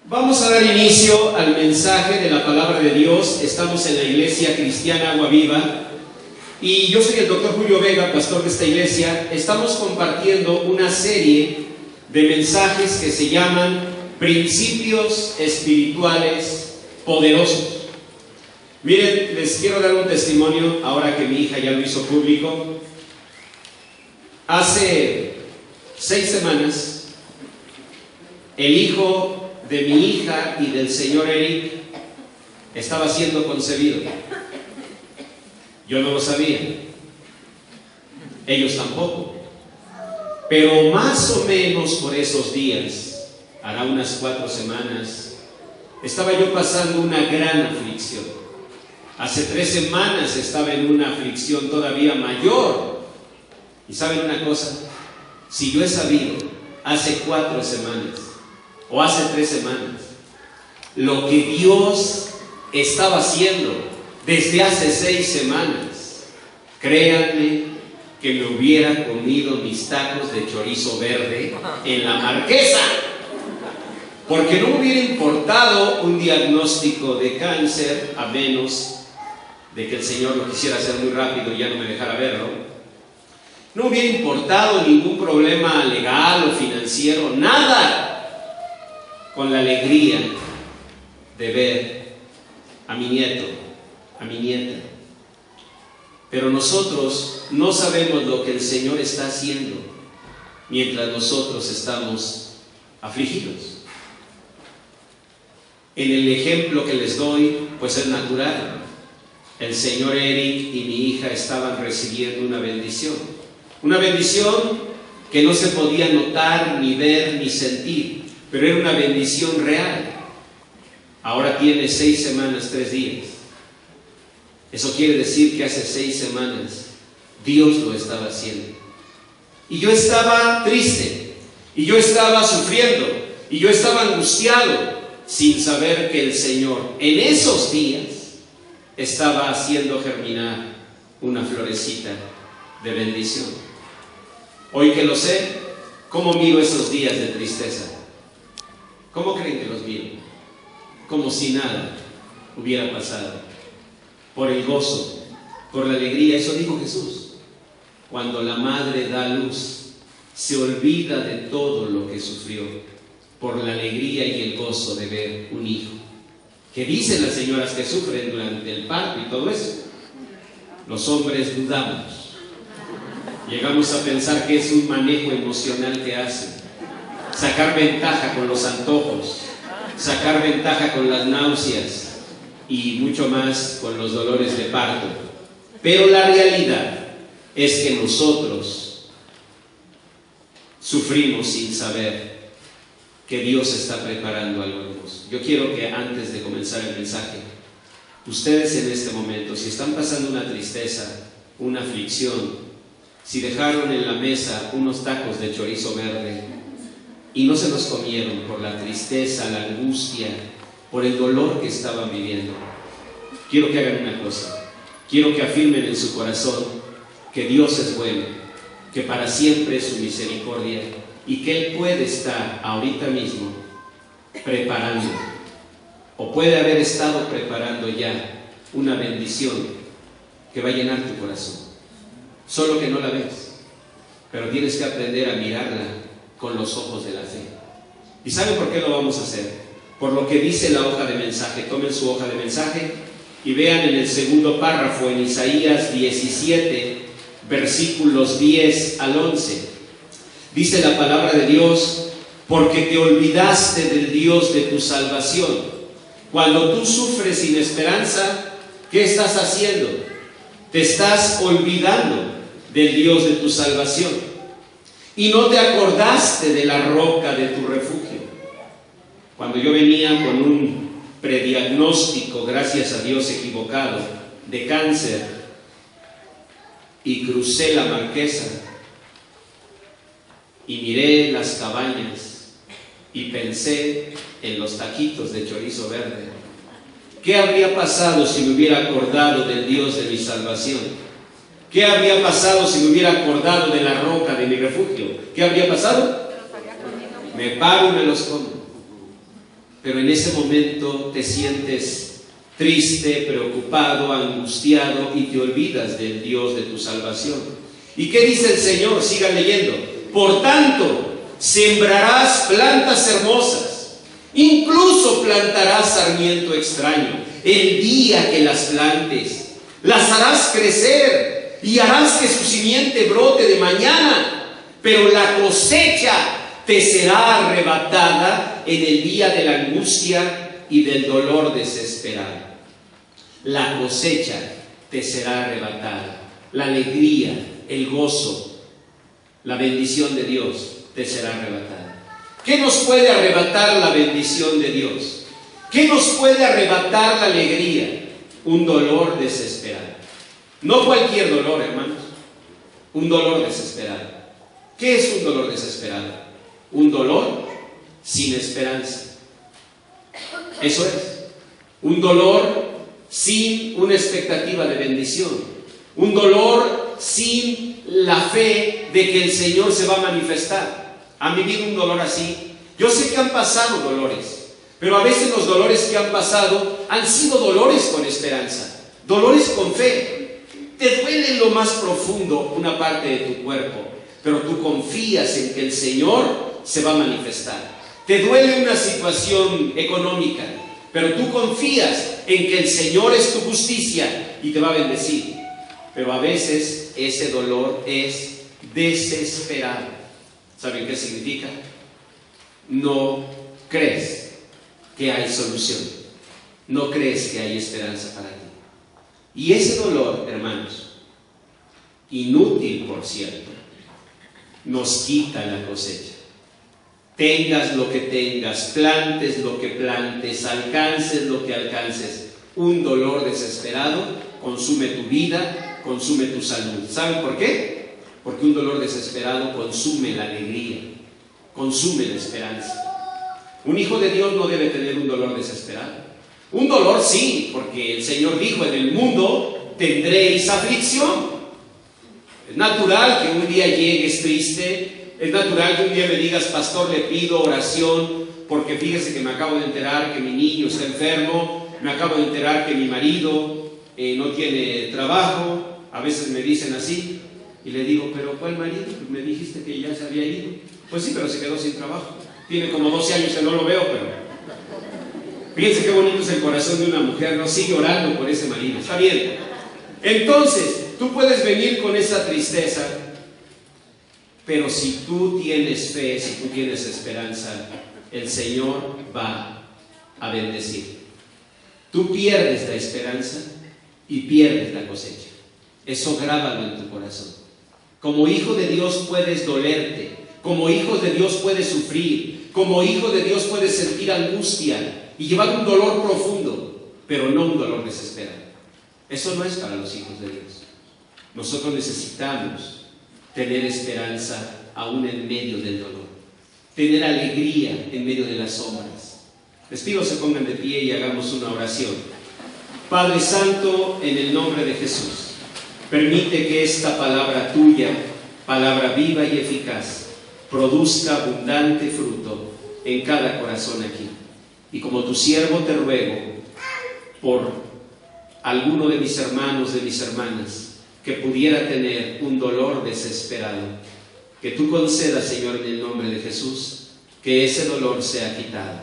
Vamos a dar inicio al mensaje de la palabra de Dios. Estamos en la Iglesia Cristiana Agua Viva y yo soy el doctor Julio Vega, pastor de esta iglesia. Estamos compartiendo una serie de mensajes que se llaman Principios Espirituales Poderosos. Miren, les quiero dar un testimonio ahora que mi hija ya lo hizo público. Hace 6 semanas, el hijo de mi hija y del señor Eric estaba siendo concebido. Yo no lo sabía, ellos tampoco, pero más o menos por esos días, hará unas 4 semanas, estaba yo pasando una gran aflicción. Hace 3 semanas estaba en una aflicción todavía mayor. Y ¿saben una cosa? Si yo he sabido hace 4 semanas o hace 3 semanas lo que Dios estaba haciendo desde hace 6 semanas, créanme que me hubiera comido mis tacos de chorizo verde en la Marquesa, porque no me hubiera importado un diagnóstico de cáncer, a menos de que el Señor lo quisiera hacer muy rápido y ya no me dejara verlo. No hubiera importado ningún problema legal o financiero, nada, con la alegría de ver a mi nieto, a mi nieta. Pero nosotros no sabemos lo que el Señor está haciendo mientras nosotros estamos afligidos. En el ejemplo que les doy, pues es natural. El señor Eric y mi hija estaban recibiendo una bendición que no se podía notar, ni ver, ni sentir, pero era una bendición real. Ahora tiene 6 semanas, 3 días. Eso quiere decir que hace 6 semanas Dios lo estaba haciendo. Y yo estaba triste, y yo estaba sufriendo, y yo estaba angustiado, sin saber que el Señor en esos días estaba haciendo germinar una florecita de bendición. Hoy que lo sé, ¿cómo miro esos días de tristeza? ¿Cómo creen que los miro? Como si nada hubiera pasado. Por el gozo, por la alegría. Eso dijo Jesús. Cuando la madre da luz, se olvida de todo lo que sufrió por la alegría y el gozo de ver un hijo. ¿Qué dicen las señoras que sufren durante el parto y todo eso? Los hombres dudamos. Llegamos a pensar que es un manejo emocional que hacen. Sacar ventaja con los antojos, sacar ventaja con las náuseas y mucho más con los dolores de parto. Pero la realidad es que nosotros sufrimos sin saber que Dios está preparando algo hermoso. Yo quiero que antes de comenzar el mensaje, ustedes en este momento, si están pasando una tristeza, una aflicción, si dejaron en la mesa unos tacos de chorizo verde y no se los comieron por la tristeza, la angustia, por el dolor que estaban viviendo, quiero que hagan una cosa. Quiero que afirmen en su corazón que Dios es bueno, que para siempre es su misericordia y que Él puede estar ahorita mismo preparando, o puede haber estado preparando ya una bendición que va a llenar tu corazón. Solo que no la ves, pero tienes que aprender a mirarla con los ojos de la fe. ¿Y saben por qué lo vamos a hacer? Por lo que dice la hoja de mensaje. Tomen su hoja de mensaje y vean en el segundo párrafo, en Isaías 17, versículos 10 al 11. Dice la palabra de Dios: porque te olvidaste del Dios de tu salvación. Cuando tú sufres sin esperanza, ¿qué estás haciendo? Te estás olvidando del Dios de tu salvación y no te acordaste de la roca de tu refugio. Cuando yo venía con un prediagnóstico, gracias a Dios equivocado, de cáncer, y crucé la Marquesa y miré las cabañas y pensé en los taquitos de chorizo verde, ¿qué habría pasado si me hubiera acordado del Dios de mi salvación? ¿Qué habría pasado si me hubiera acordado de la roca de mi refugio? ¿Qué habría pasado? Me paro y me los como. pero en ese momento te sientes triste, preocupado, angustiado y te olvidas del Dios de tu salvación. ¿Y qué dice el Señor? Sigan leyendo. Por tanto, sembrarás plantas hermosas, incluso plantarás sarmiento extraño. El día que las plantes, las harás crecer y harás que su simiente brote de mañana, pero la cosecha te será arrebatada en el día de la angustia y del dolor desesperado. La cosecha te será arrebatada, la alegría, el gozo, la bendición de Dios te será arrebatada. ¿Qué nos puede arrebatar la bendición de Dios? ¿Qué nos puede arrebatar la alegría? Un dolor desesperado. No cualquier dolor, hermanos, un dolor desesperado. ¿Qué es un dolor desesperado? Un dolor sin esperanza. Eso es. Un dolor sin una expectativa de bendición. Un dolor sin la fe de que el Señor se va a manifestar. ¿Han vivido un dolor así? Yo sé que han pasado dolores, pero a veces los dolores que han pasado han sido dolores con esperanza, dolores con fe. Te duele en lo más profundo una parte de tu cuerpo, pero tú confías en que el Señor se va a manifestar. Te duele una situación económica, pero tú confías en que el Señor es tu justicia y te va a bendecir. Pero a veces ese dolor es desesperado. ¿Saben qué significa? No crees que hay solución, no crees que hay esperanza para ti. Y ese dolor, hermanos, inútil por cierto, nos quita la cosecha. Tengas lo que tengas, plantes lo que plantes, alcances lo que alcances, un dolor desesperado consume tu vida, consume tu salud. ¿Saben por qué? Porque un dolor desesperado consume la alegría, consume la esperanza. Un hijo de Dios no debe tener un dolor desesperado. Un dolor sí, porque el Señor dijo: en el mundo tendréis aflicción. Es natural que un día llegues triste, es natural que un día me digas: pastor, le pido oración, porque fíjese que me acabo de enterar que mi niño está enfermo, me acabo de enterar que mi marido no tiene trabajo. A veces me dicen así, y le digo: ¿pero cuál marido? Pues me dijiste que ya se había ido. Pues sí, pero se quedó sin trabajo. Tiene como 12 años que no lo veo, pero fíjense qué bonito es el corazón de una mujer, ¿no? Sigue orando por ese marido, está bien. Entonces, tú puedes venir con esa tristeza, pero si tú tienes fe, si tú tienes esperanza, el Señor va a bendecir. Tú pierdes la esperanza y pierdes la cosecha. Eso grábalo en tu corazón. Como hijo de Dios puedes dolerte, como hijo de Dios puedes sufrir, como hijo de Dios puedes sentir angustia y llevar un dolor profundo, pero no un dolor desesperado. Eso no es para los hijos de Dios. Nosotros necesitamos tener esperanza aún en medio del dolor, tener alegría en medio de las sombras. Les pido se pongan de pie y hagamos una oración. Padre Santo, en el nombre de Jesús, permite que esta palabra tuya, palabra viva y eficaz, produzca abundante fruto en cada corazón aquí. Y como tu siervo te ruego por alguno de mis hermanos, de mis hermanas, que pudiera tener un dolor desesperado, que tú concedas, Señor, en el nombre de Jesús, que ese dolor sea quitado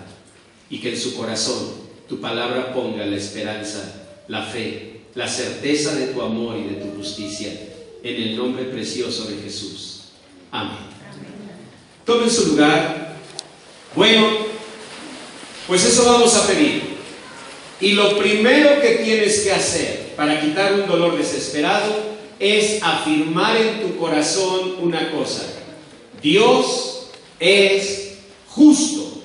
y que en su corazón tu palabra ponga la esperanza, la fe, la certeza de tu amor y de tu justicia, en el nombre precioso de Jesús. Amén. Tomen su lugar. Bueno, pues eso vamos a pedir. Y lo primero que tienes que hacer para quitar un dolor desesperado es afirmar en tu corazón una cosa: Dios es justo.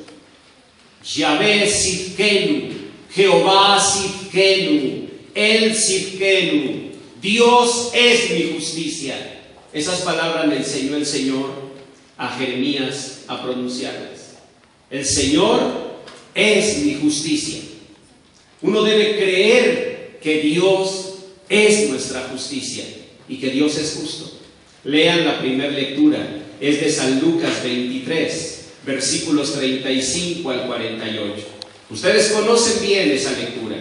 Yahvé Sidkenu, Jehová Sidkenu, El Sidkenu. Dios es mi justicia. Esas palabras le enseñó el Señor a Jeremías a pronunciarlas. El Señor es mi justicia. Uno debe creer que Dios es nuestra justicia y que Dios es justo. Lean la primera lectura, es de San Lucas 23, versículos 35 al 48. Ustedes conocen bien esa lectura.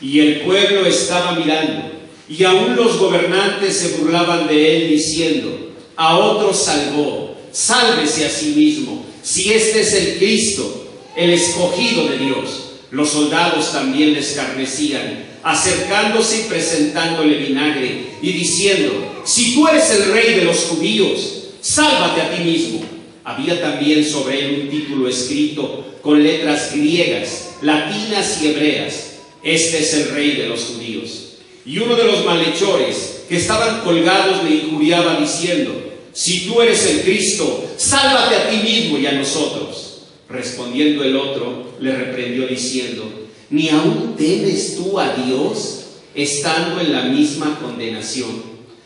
Y el pueblo estaba mirando, y aún los gobernantes se burlaban de él diciendo: a otro salvó, sálvese a sí mismo, si este es el Cristo, el escogido de Dios. Los soldados también le escarnecían, acercándose y presentándole vinagre, y diciendo: si tú eres el rey de los judíos, sálvate a ti mismo. Había también sobre él un título escrito con letras griegas, latinas y hebreas: este es el rey de los judíos. Y uno de los malhechores que estaban colgados le injuriaba diciendo: si tú eres el Cristo, sálvate a ti mismo y a nosotros. Respondiendo el otro, le reprendió diciendo: ¿ni aún temes tú a Dios, estando en la misma condenación?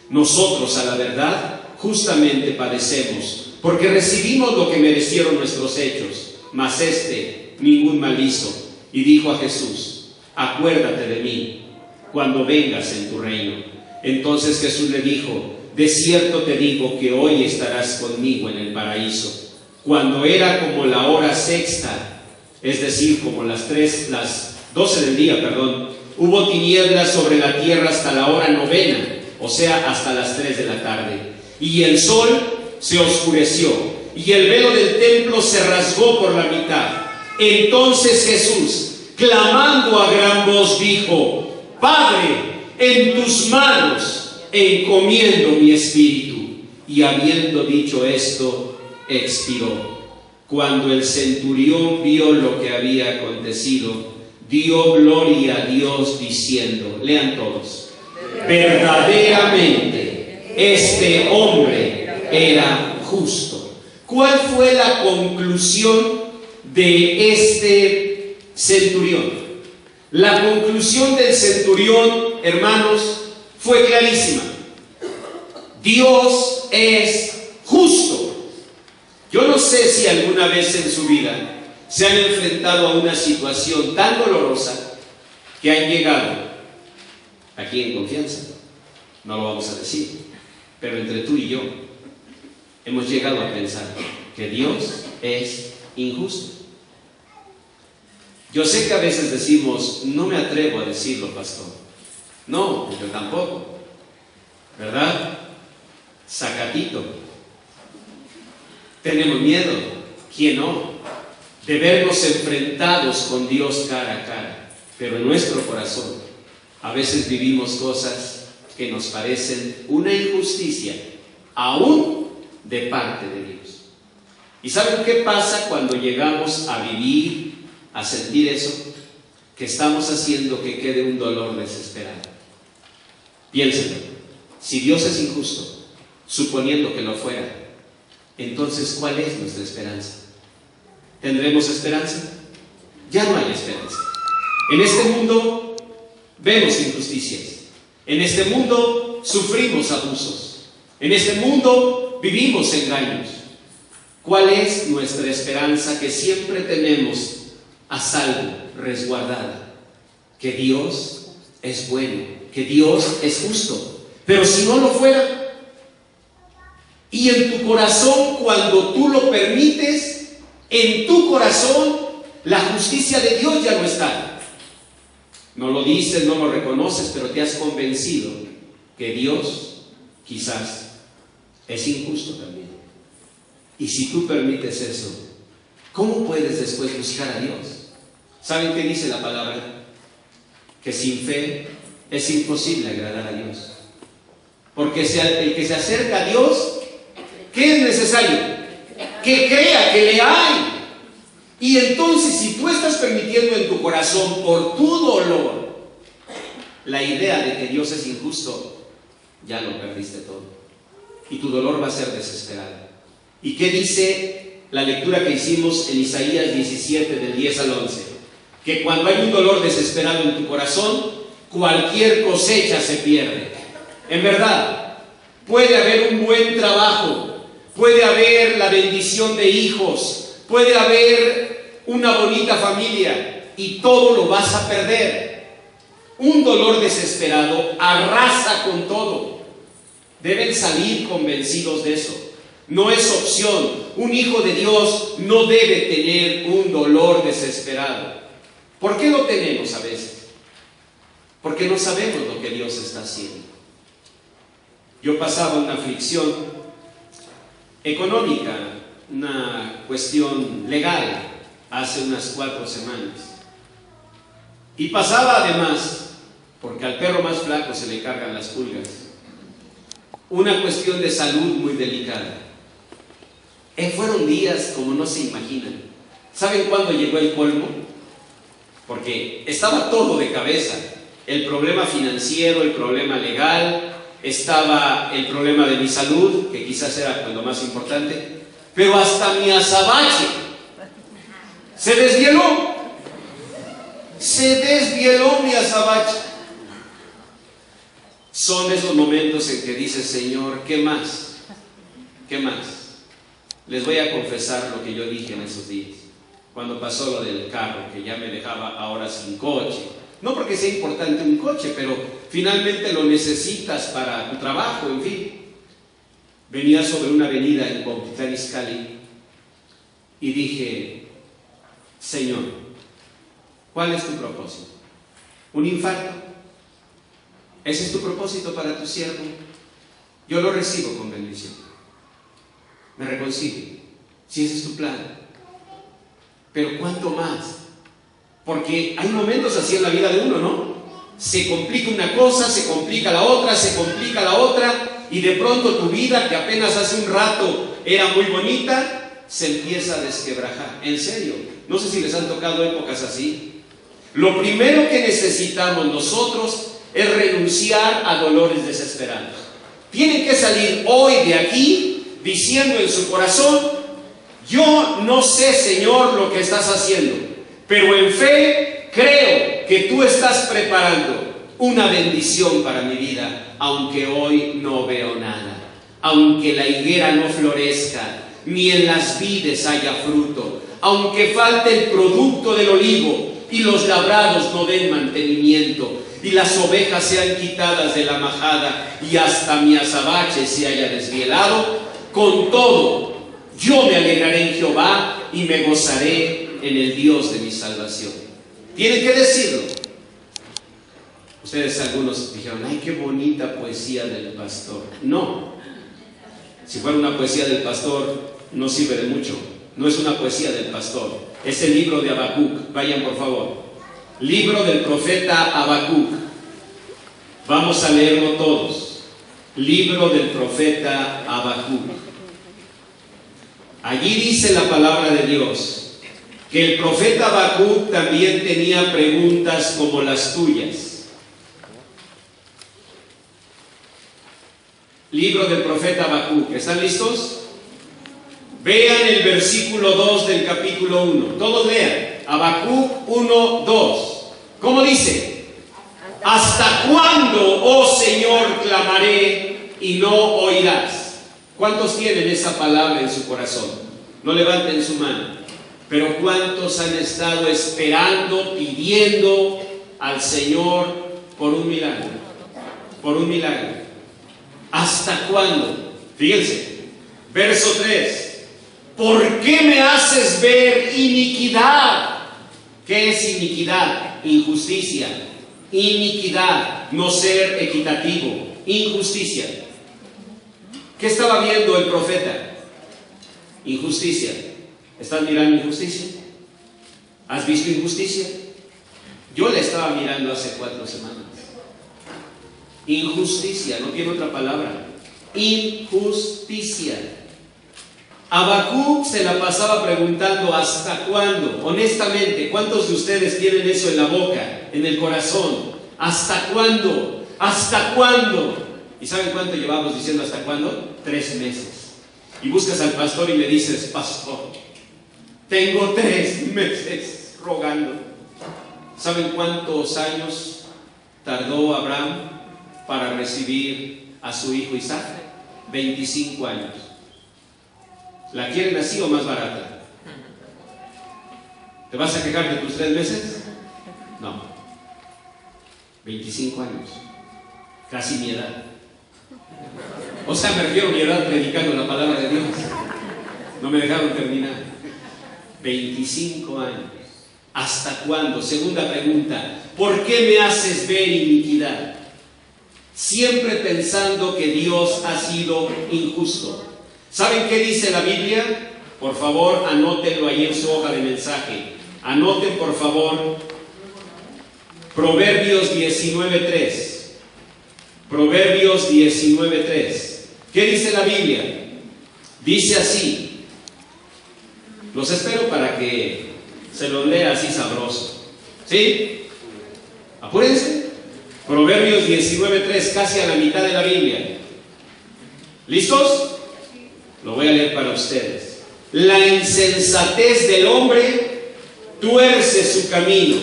Nosotros, a la verdad, justamente padecemos, porque recibimos lo que merecieron nuestros hechos, mas este ningún mal hizo. Y dijo a Jesús: acuérdate de mí cuando vengas en tu reino. Entonces Jesús le dijo: de cierto te digo que hoy estarás conmigo en el paraíso. Cuando era como la hora sexta, es decir, como las 12 del día, hubo tinieblas sobre la tierra hasta la hora novena, o sea, hasta las 3 de la tarde. Y el sol se oscureció, y el velo del templo se rasgó por la mitad. Entonces Jesús, clamando a gran voz, dijo: Padre, en tus manos encomiendo mi espíritu. Y habiendo dicho esto, expiró. Cuando el centurión vio lo que había acontecido, dio gloria a Dios diciendo, lean todos: verdaderamente este hombre era justo. ¿Cuál fue la conclusión de este centurión? La conclusión del centurión, hermanos, fue clarísima: Dios es justo. Yo no sé si alguna vez en su vida se han enfrentado a una situación tan dolorosa que han llegado, aquí en confianza, no lo vamos a decir, pero entre tú y yo, hemos llegado a pensar que Dios es injusto. Yo sé que a veces decimos: no me atrevo a decirlo, pastor. No, yo tampoco, ¿verdad? Sacatito. Tenemos miedo, ¿quién no?, de vernos enfrentados con Dios cara a cara. Pero en nuestro corazón a veces vivimos cosas que nos parecen una injusticia, aún de parte de Dios. ¿Y saben qué pasa cuando llegamos a vivir, a sentir eso? Que estamos haciendo que quede un dolor desesperado. Piénsenlo: si Dios es injusto, suponiendo que lo fuera, entonces ¿cuál es nuestra esperanza? ¿Tendremos esperanza? Ya no hay esperanza. En este mundo vemos injusticias. En este mundo sufrimos abusos. En este mundo vivimos engaños. ¿Cuál es nuestra esperanza que siempre tenemos a salvo, resguardada? Que Dios es bueno, que Dios es justo. Pero si no lo fuera, y en tu corazón, cuando tú lo permites, en tu corazón la justicia de Dios ya no está. No lo dices, no lo reconoces, pero te has convencido que Dios quizás es injusto también. Y si tú permites eso, ¿cómo puedes después buscar a Dios? ¿Saben qué dice la palabra? Que sin fe es imposible agradar a Dios. Porque el que se acerca a Dios, ¿qué es necesario? Que crea que le hay. Y entonces, si tú estás permitiendo en tu corazón, por tu dolor, la idea de que Dios es injusto, ya lo perdiste todo. Y tu dolor va a ser desesperado. ¿Y qué dice la lectura que hicimos en Isaías 17, del 10 al 11? Que cuando hay un dolor desesperado en tu corazón, cualquier cosecha se pierde. En verdad, puede haber un buen trabajo, puede haber la bendición de hijos, puede haber una bonita familia, y todo lo vas a perder. Un dolor desesperado arrasa con todo. Deben salir convencidos de eso. No es opción. Un hijo de Dios no debe tener un dolor desesperado. ¿Por qué lo tenemos a veces? Porque no sabemos lo que Dios está haciendo. Yo pasaba una aflicción económica, una cuestión legal, hace unas 4 semanas. Y pasaba además, porque al perro más flaco se le cargan las pulgas, una cuestión de salud muy delicada. Fueron días como no se imaginan. ¿Saben cuándo llegó el colmo? Porque estaba todo de cabeza. El problema financiero, el problema legal, estaba el problema de mi salud, que quizás era lo más importante, pero hasta mi azabache se desvieló. Se desvieló mi azabache. Son esos momentos en que dices, Señor, ¿qué más? ¿Qué más? Les voy a confesar lo que yo dije en esos días, cuando pasó lo del carro, que ya me dejaba ahora sin coche. No porque sea importante un coche, pero finalmente lo necesitas para tu trabajo, en fin. Venía sobre una avenida en Cuautitlán Izcalli y dije, Señor, ¿cuál es tu propósito? ¿Un infarto? ¿Ese es tu propósito para tu siervo? Yo lo recibo con bendición. Me reconcilio, si ese es tu plan. Pero ¿cuánto más? Porque hay momentos así en la vida de uno, ¿no? Se complica una cosa, se complica la otra, se complica la otra, y de pronto tu vida, que apenas hace un rato era muy bonita, se empieza a desquebrajar. En serio, no sé si les han tocado épocas así. Lo primero que necesitamos nosotros es renunciar a dolores desesperantes. Tienen que salir hoy de aquí diciendo en su corazón, yo no sé, Señor, lo que estás haciendo, pero en fe creo que tú estás preparando una bendición para mi vida, aunque hoy no veo nada, aunque la higuera no florezca, ni en las vides haya fruto, aunque falte el producto del olivo y los labrados no den mantenimiento, y las ovejas sean quitadas de la majada y hasta mi azabache se haya desvielado, con todo, yo me alegraré en Jehová y me gozaré en el Dios de mi salvación. Tienen que decirlo. Ustedes algunos dijeron, ay, qué bonita poesía del pastor. No, si fuera una poesía del pastor no sirve de mucho. No es una poesía del pastor, es el libro de Habacuc. Vayan por favor, libro del profeta Habacuc. Vamos a leerlo todos. Libro del profeta Habacuc. Allí dice la palabra de Dios que el profeta Habacuc también tenía preguntas como las tuyas. Libro del profeta Habacuc. ¿Están listos? Vean el versículo 2 del capítulo 1. Todos lean. Habacuc 1, 2. ¿Cómo dice? ¿Hasta cuándo, oh Señor, clamaré y no oirás? ¿Cuántos tienen esa palabra en su corazón? No levanten su mano. Pero ¿cuántos han estado esperando, pidiendo al Señor por un milagro? Por un milagro. ¿Hasta cuándo? Fíjense, verso 3. ¿Por qué me haces ver iniquidad? ¿Qué es iniquidad? Injusticia. Iniquidad, no ser equitativo. Injusticia. ¿Qué estaba viendo el profeta? Injusticia. ¿Estás mirando injusticia? ¿Has visto injusticia? Yo la estaba mirando hace 4 semanas. Injusticia, no tiene otra palabra. Injusticia. Habacuc se la pasaba preguntando ¿hasta cuándo? Honestamente, ¿cuántos de ustedes tienen eso en la boca, en el corazón? ¿Hasta cuándo? ¿Hasta cuándo? ¿Y saben cuánto llevamos diciendo hasta cuándo? 3 meses. Y buscas al pastor y le dices, pastor, tengo 3 meses rogando. ¿Saben cuántos años tardó Abraham para recibir a su hijo Isaac? 25 años. ¿La quieren así o más barata? ¿Te vas a quejar de tus 3 meses? No. 25 años. Casi mi edad. O sea, me refiero a mi edad predicando la palabra de Dios. No me dejaron terminar. 25 años. ¿Hasta cuándo? Segunda pregunta, ¿por qué me haces ver iniquidad? Siempre pensando que Dios ha sido injusto. ¿Saben qué dice la Biblia? Por favor, anótenlo ahí en su hoja de mensaje. Anoten, por favor, Proverbios 19:3. Proverbios 19:3. ¿Qué dice la Biblia? Dice así. Los espero para que se los lea así sabroso. ¿Sí? Apúrense. Proverbios 19:3, casi a la mitad de la Biblia. ¿Listos? Lo voy a leer para ustedes. La insensatez del hombre tuerce su camino.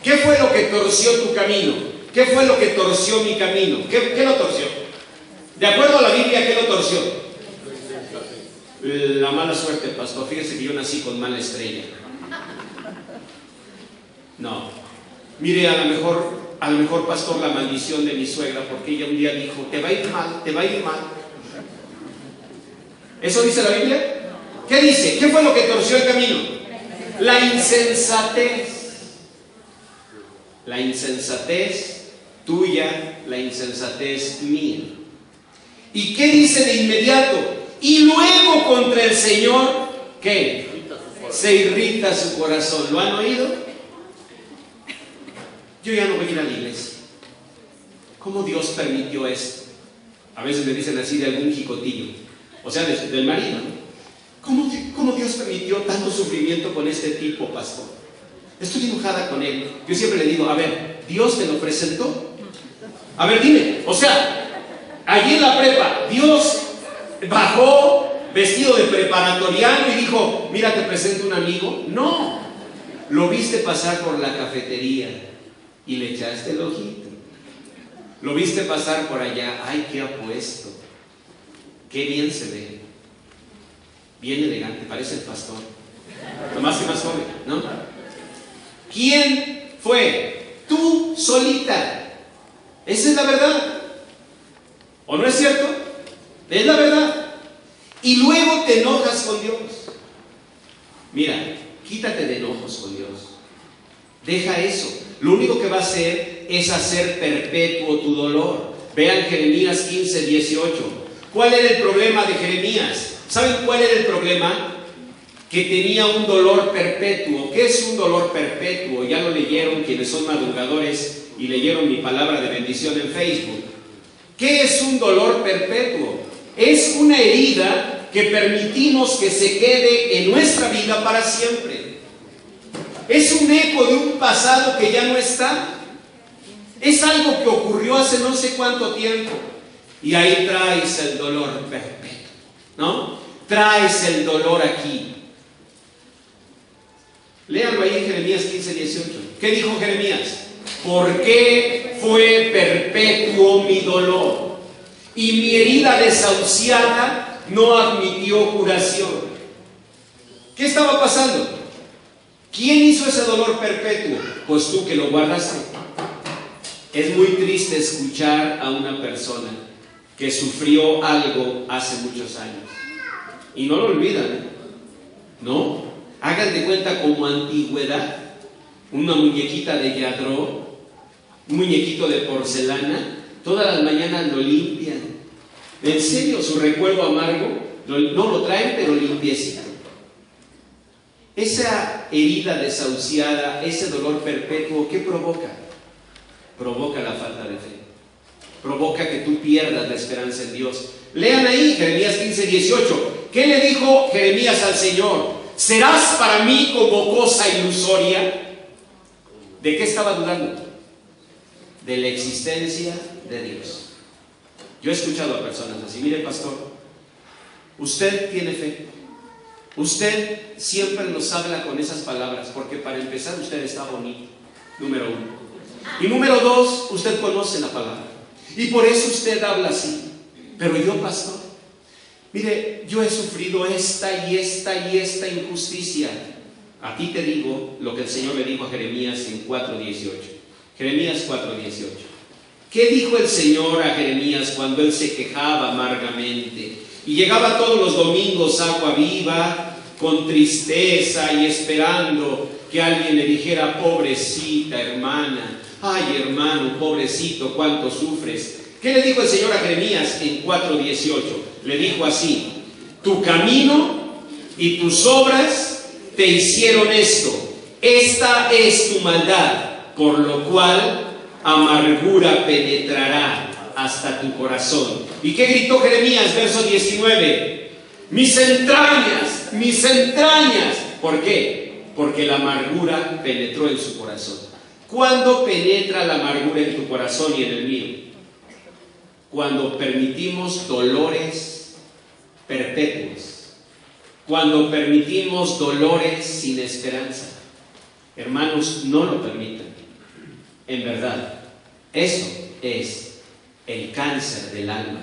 ¿Qué fue lo que torció tu camino? ¿Qué fue lo que torció mi camino? ¿Qué lo torció? De acuerdo a la Biblia, ¿qué lo torció? La mala suerte, pastor. Fíjese que yo nací con mala estrella. No. Mire, a lo mejor, pastor, la maldición de mi suegra, porque ella un día dijo, te va a ir mal, te va a ir mal. ¿Eso dice la Biblia? ¿Qué dice? ¿Qué fue lo que torció el camino? La insensatez. La insensatez tuya, la insensatez mía. ¿Y qué dice de inmediato? Y luego contra el Señor, ¿qué? Se irrita su corazón. ¿Lo han oído? Yo ya no voy a ir a la iglesia. ¿Cómo Dios permitió esto? A veces me dicen así de algún jicotillo, o sea, del marido. ¿Cómo Dios permitió tanto sufrimiento con este tipo, pastor? Estoy enojada con él. Yo siempre le digo, a ver, ¿Dios te lo presentó? A ver, dime, o sea, allí en la prepa, Dios bajó vestido de preparatoriano y dijo, mira, te presento un amigo. No, lo viste pasar por la cafetería y le echaste el ojito. Lo viste pasar por allá, ay, qué apuesto, qué bien se ve, bien elegante, parece el pastor, nomás que más joven, ¿no? ¿Quién fue? Tú solita. Esa es la verdad. ¿O no es cierto? Es la verdad. Y luego te enojas con Dios. Mira, quítate de enojos con Dios. Deja eso. Lo único que va a hacer es hacer perpetuo tu dolor. Vean Jeremías 15:18. ¿Cuál era el problema de Jeremías? ¿Saben cuál era el problema? Que tenía un dolor perpetuo. ¿Qué es un dolor perpetuo? Ya lo leyeron quienes son madrugadores y leyeron mi palabra de bendición en Facebook. ¿Qué es un dolor perpetuo? Es una herida que permitimos que se quede en nuestra vida para siempre. Es un eco de un pasado que ya no está. Es algo que ocurrió hace no sé cuánto tiempo. Y ahí traes el dolor perpetuo, ¿no? Traes el dolor aquí. Léanlo ahí en Jeremías 15:18. ¿Qué dijo Jeremías? ¿Por qué fue perpetuo mi dolor? Y mi herida desahuciada no admitió curación. ¿Qué estaba pasando? ¿Quién hizo ese dolor perpetuo? Pues tú que lo guardaste. Es muy triste escuchar a una persona que sufrió algo hace muchos años y no lo olvidan, ¿eh? No. Hagan de cuenta como antigüedad, una muñequita de yadró, un muñequito de porcelana, todas las mañanas lo limpian. En serio, su recuerdo amargo, no lo traen, pero limpiecito. Esa herida desahuciada, ese dolor perpetuo, ¿qué provoca? Provoca la falta de fe. Provoca que tú pierdas la esperanza en Dios. Lean ahí Jeremías 15:18. ¿Qué le dijo Jeremías al Señor? ¿Serás para mí como cosa ilusoria? ¿De qué estaba dudando? De la existencia de Dios. Yo he escuchado a personas así. Mire, pastor, usted tiene fe. Usted siempre nos habla con esas palabras, porque para empezar usted está bonito, número uno. Y número dos, usted conoce la palabra. Y por eso usted habla así. Pero yo, pastor, mire, yo he sufrido esta y esta y esta injusticia. A ti te digo lo que el Señor le dijo a Jeremías en 4:18. Jeremías 4:18. ¿Qué dijo el Señor a Jeremías cuando él se quejaba amargamente? Y llegaba todos los domingos agua viva, con tristeza y esperando que alguien le dijera: pobrecita hermana, ay hermano, pobrecito, cuánto sufres. ¿Qué le dijo el Señor a Jeremías en 4:18? Le dijo así: tu camino y tus obras te hicieron esto, esta es tu maldad, por lo cual amargura penetrará hasta tu corazón. ¿Y qué gritó Jeremías? Verso 19: mis entrañas, mis entrañas. ¿Por qué? Porque la amargura penetró en su corazón. ¿Cuándo penetra la amargura en tu corazón y en el mío? Cuando permitimos dolores perpetuos, cuando permitimos dolores sin esperanza. Hermanos, no lo permitan. En verdad, eso es el cáncer del alma.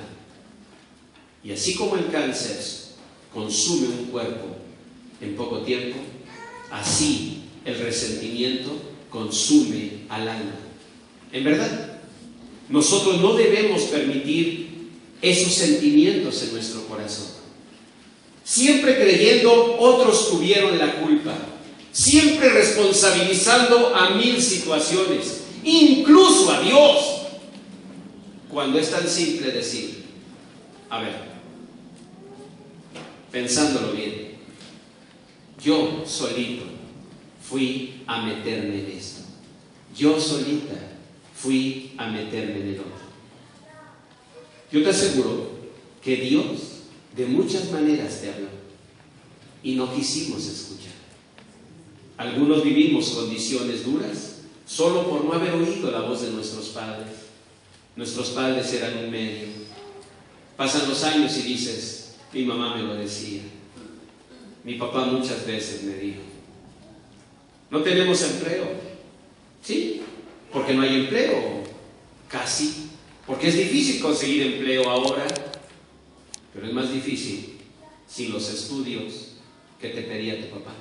Y así como el cáncer consume un cuerpo en poco tiempo, así el resentimiento consume al alma. En verdad, nosotros no debemos permitir esos sentimientos en nuestro corazón. Siempre creyendo otros tuvieron la culpa, siempre responsabilizando a 1000 situaciones, incluso a Dios, cuando es tan simple decir: a ver, pensándolo bien, yo solito fui a meterme en esto, yo solita fui a meterme en el otro. Yo te aseguro que Dios de muchas maneras te habló y no quisimos escuchar. Algunos vivimos condiciones duras solo por no haber oído la voz de nuestros padres. Nuestros padres eran un medio. Pasan los años y dices: mi mamá me lo decía, mi papá muchas veces me dijo. No tenemos empleo. Sí, porque no hay empleo, casi, porque es difícil conseguir empleo ahora, pero es más difícil sin los estudios que te pedía tu papá.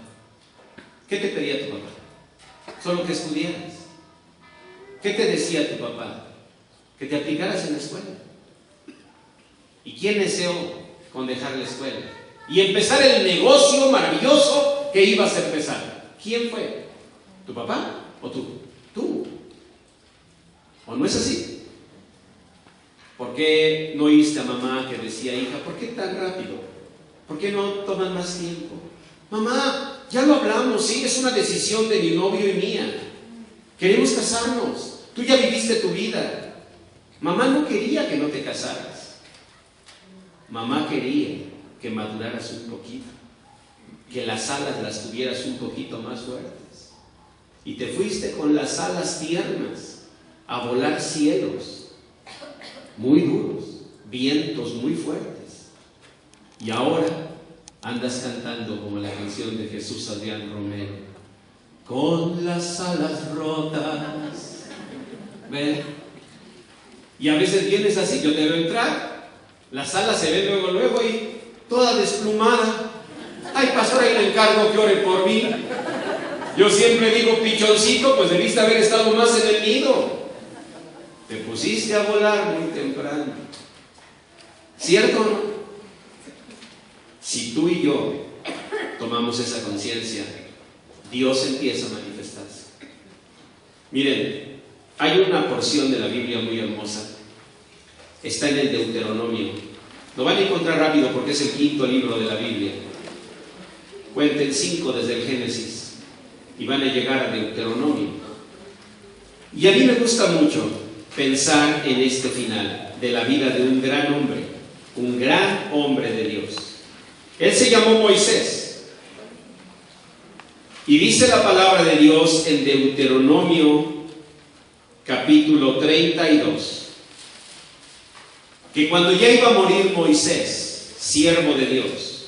¿Qué te pedía tu papá? Solo que estudiaras. ¿Qué te decía tu papá? Que te aplicaras en la escuela. ¿Y quién deseó con dejar la escuela y empezar el negocio maravilloso que ibas a empezar? ¿Quién fue? ¿Tu papá o tú? Tú. ¿O no es así? ¿Por qué no oíste a mamá que decía: hija, ¿por qué tan rápido? ¿Por qué no toman más tiempo? Mamá, ya lo hablamos, sí, es una decisión de mi novio y mía. Queremos casarnos. Tú ya viviste tu vida. Mamá no quería que no te casaras. Mamá quería que maduraras un poquito, que las alas las tuvieras un poquito más fuertes. Y te fuiste con las alas tiernas a volar cielos muy duros, vientos muy fuertes. Y ahora andas cantando como la canción de Jesús Adrián Romero: con las alas rotas. ¿Ven? Y a veces vienes así, yo te veo entrar, las alas se ven luego y toda desplumada. Ay, pastor, ahí le encargo que ore por mí. Yo siempre digo: pichoncito, pues debiste haber estado más en el nido. Te pusiste a volar muy temprano. ¿Cierto o no? Si tú y yo tomamos esa conciencia, Dios empieza a manifestarse. Miren, hay una porción de la Biblia muy hermosa. Está en el Deuteronomio. Lo van a encontrar rápido porque es el 5.º libro de la Biblia. Cuenten 5 desde el Génesis y van a llegar a Deuteronomio. Y a mí me gusta mucho pensar en este final de la vida de un gran hombre de Dios. Él se llamó Moisés. Y dice la palabra de Dios en Deuteronomio capítulo 32, que cuando ya iba a morir Moisés, siervo de Dios,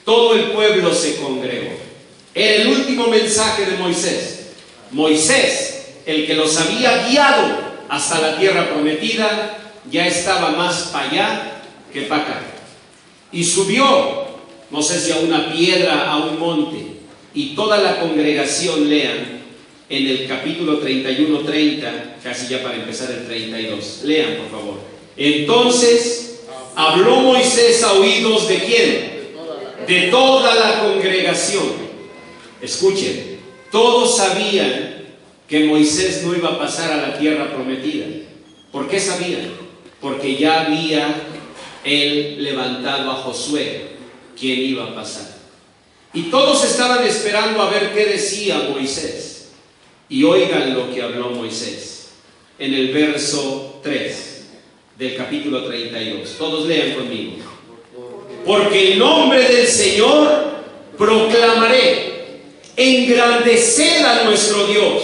todo el pueblo se congregó. Era el último mensaje de Moisés. Moisés, el que los había guiado hasta la tierra prometida, ya estaba más para allá que para acá. Y subió, no sé si a una piedra, a un monte, y toda la congregación, lean en el capítulo 31-30, casi ya para empezar el 32. Lean, por favor. Entonces habló Moisés a oídos ¿de quién? De toda la congregación. Escuchen. Todos sabían que Moisés no iba a pasar a la tierra prometida. ¿Por qué sabían? Porque ya había él levantado a Josué, quien iba a pasar. Y todos estaban esperando a ver qué decía Moisés. Y oigan lo que habló Moisés en el verso 3 del capítulo 32. Todos lean conmigo. Porque el nombre del Señor proclamaré, engrandeced a nuestro Dios.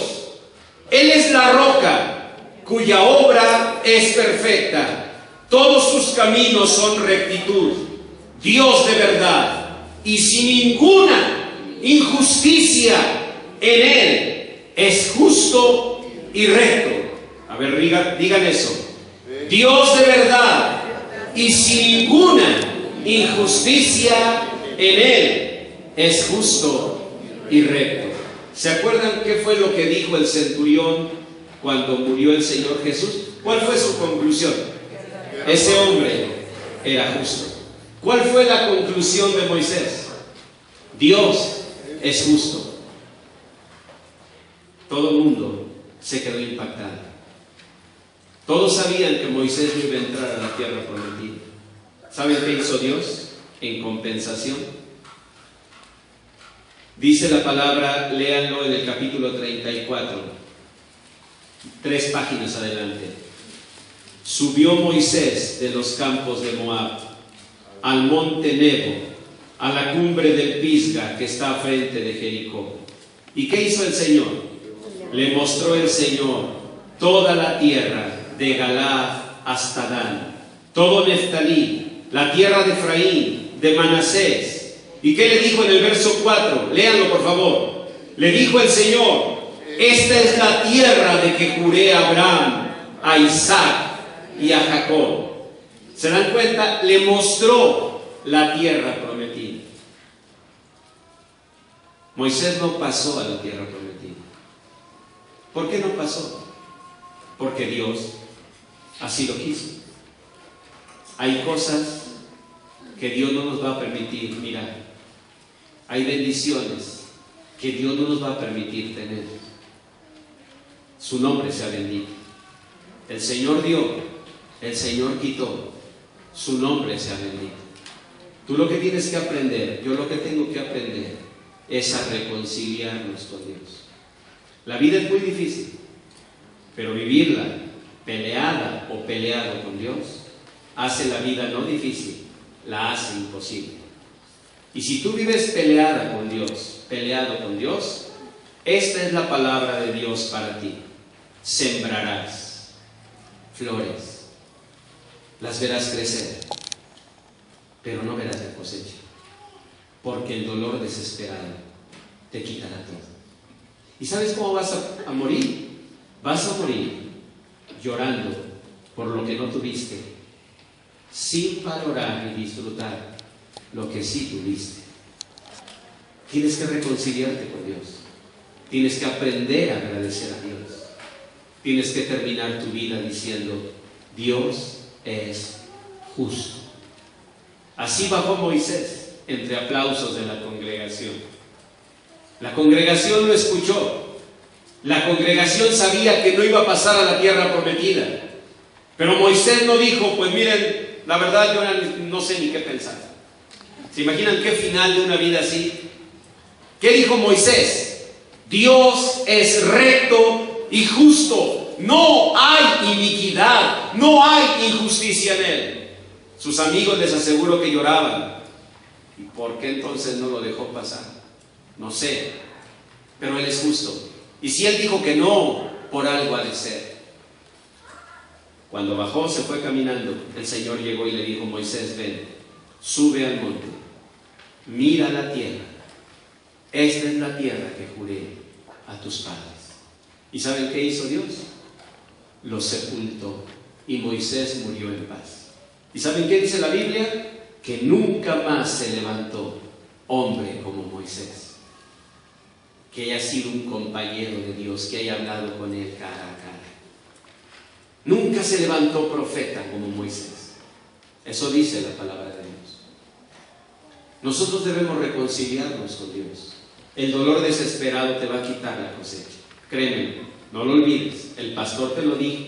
Él es la roca, cuya obra es perfecta. Todos sus caminos son rectitud. Dios de verdad, y sin ninguna injusticia en Él. Es justo y recto. A ver, digan eso. Dios de verdad y sin ninguna injusticia en Él. Es justo y recto. ¿Se acuerdan qué fue lo que dijo el centurión cuando murió el Señor Jesús? ¿Cuál fue su conclusión? Ese hombre era justo. ¿Cuál fue la conclusión de Moisés? Dios es justo. Todo el mundo se quedó impactado. Todos sabían que Moisés no iba a entrar a la tierra prometida. ¿Saben qué hizo Dios en compensación? Dice la palabra, léanlo en el capítulo 34, 3 páginas adelante. Subió Moisés de los campos de Moab al monte Nebo, a la cumbre del Pisga que está frente de Jericó. ¿Y qué hizo el Señor? Le mostró el Señor toda la tierra de Galaad hasta Dan, todo Neftalí, la tierra de Efraín, de Manasés. ¿Y qué le dijo en el verso 4? Léanlo por favor. Le dijo el Señor: esta es la tierra de que juré a Abraham, a Isaac y a Jacob. ¿Se dan cuenta? Le mostró la tierra prometida. Moisés no pasó a la tierra prometida. ¿Por qué no pasó? Porque Dios así lo quiso. Hay cosas que Dios no nos va a permitir mirar. Hay bendiciones que Dios no nos va a permitir tener. Su nombre sea bendito. El Señor dio, el Señor quitó. Su nombre sea bendito. Tú lo que tienes que aprender, yo lo que tengo que aprender, es a reconciliarnos con Dios. La vida es muy difícil, pero vivirla peleada o peleado con Dios hace la vida no difícil, la hace imposible. Y si tú vives peleada con Dios, peleado con Dios, esta es la palabra de Dios para ti. Sembrarás flores, las verás crecer, pero no verás la cosecha, porque el dolor desesperado te quitará todo. ¿Y sabes cómo vas a morir? Vas a morir llorando por lo que no tuviste, sin valorar y disfrutar lo que sí tuviste. Tienes que reconciliarte con Dios. Tienes que aprender a agradecer a Dios. Tienes que terminar tu vida diciendo: Dios es justo. Así bajó Moisés entre aplausos de la congregación. La congregación lo escuchó. La congregación sabía que no iba a pasar a la tierra prometida. Pero Moisés no dijo: pues miren, la verdad yo no sé ni qué pensar. ¿Se imaginan qué final de una vida así? ¿Qué dijo Moisés? Dios es recto y justo. No hay iniquidad, no hay injusticia en Él. Sus amigos, les aseguro que lloraban. ¿Y por qué entonces no lo dejó pasar? No sé, pero Él es justo. Y si Él dijo que no, por algo ha de ser. Cuando bajó, se fue caminando. El Señor llegó y le dijo: Moisés, ven, sube al monte, mira la tierra. Esta es la tierra que juré a tus padres. ¿Y saben qué hizo Dios? Los sepultó y Moisés murió en paz. ¿Y saben qué dice la Biblia? Que nunca más se levantó hombre como Moisés, que haya sido un compañero de Dios, que haya hablado con Él cara a cara. Nunca se levantó profeta como Moisés. Eso dice la palabra de Dios. Nosotros debemos reconciliarnos con Dios. El dolor desesperado te va a quitar la cosecha. Créeme, no lo olvides. El pastor te lo dijo,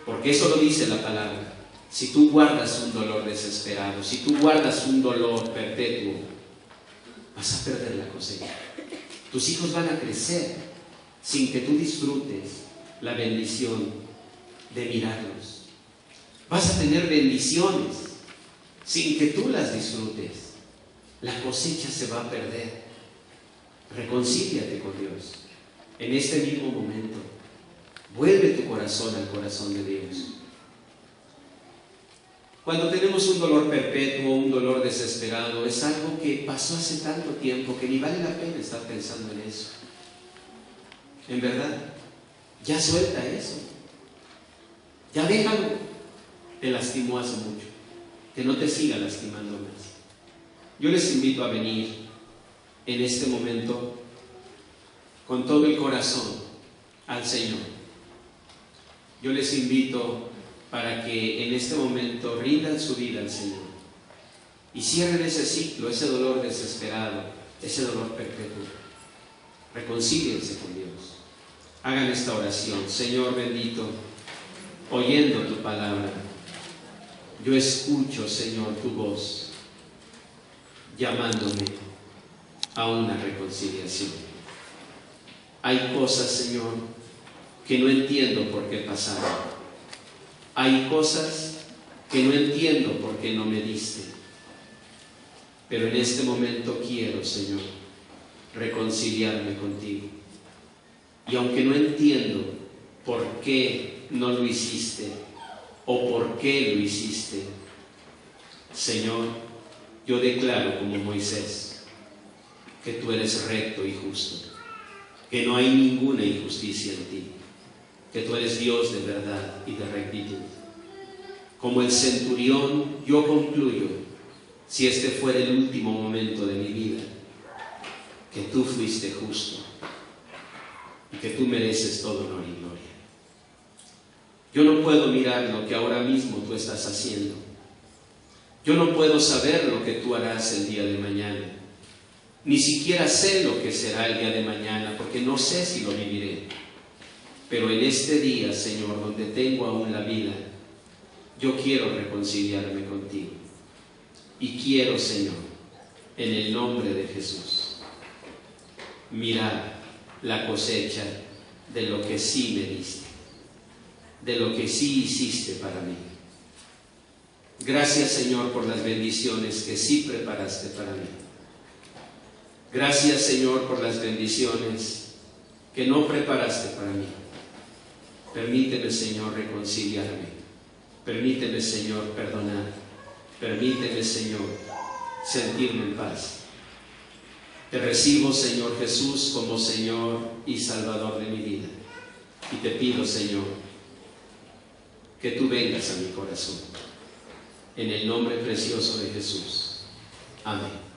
porque eso lo dice la palabra. Si tú guardas un dolor desesperado, si tú guardas un dolor perpetuo, vas a perder la cosecha. Tus hijos van a crecer sin que tú disfrutes la bendición de mirarlos. Vas a tener bendiciones sin que tú las disfrutes. La cosecha se va a perder. Reconcíliate con Dios en este mismo momento. Vuelve tu corazón al corazón de Dios. Cuando tenemos un dolor perpetuo, un dolor desesperado, es algo que pasó hace tanto tiempo que ni vale la pena estar pensando en eso. En verdad, ya suelta eso. Ya déjalo. Te lastimó hace mucho. Que no te siga lastimando más. Yo les invito a venir en este momento con todo el corazón al Señor. Yo les invito para que en este momento rindan su vida al Señor y cierren ese ciclo, ese dolor desesperado, ese dolor perpetuo. Reconcíliense con Dios. Hagan esta oración. Señor bendito, oyendo tu palabra, yo escucho, Señor, tu voz llamándome a una reconciliación. Hay cosas, Señor, que no entiendo por qué pasaron. Hay cosas que no entiendo por qué no me diste. Pero en este momento quiero, Señor, reconciliarme contigo. Y aunque no entiendo por qué no lo hiciste o por qué lo hiciste, Señor, yo declaro como Moisés que tú eres recto y justo, que no hay ninguna injusticia en ti, que tú eres Dios de verdad y de rectitud. Como el centurión, yo concluyo, si este fuera el último momento de mi vida, que tú fuiste justo y que tú mereces todo honor y gloria. Yo no puedo mirar lo que ahora mismo tú estás haciendo. Yo no puedo saber lo que tú harás el día de mañana. Ni siquiera sé lo que será el día de mañana, porque no sé si lo viviré. Pero en este día, Señor, donde tengo aún la vida, yo quiero reconciliarme contigo. Y quiero, Señor, en el nombre de Jesús, mirar la cosecha de lo que sí me diste, de lo que sí hiciste para mí. Gracias, Señor, por las bendiciones que sí preparaste para mí. Gracias, Señor, por las bendiciones que no preparaste para mí. Permíteme, Señor, reconciliarme. Permíteme, Señor, perdonar. Permíteme, Señor, sentirme en paz. Te recibo, Señor Jesús, como Señor y Salvador de mi vida. Y te pido, Señor, que tú vengas a mi corazón. En el nombre precioso de Jesús. Amén.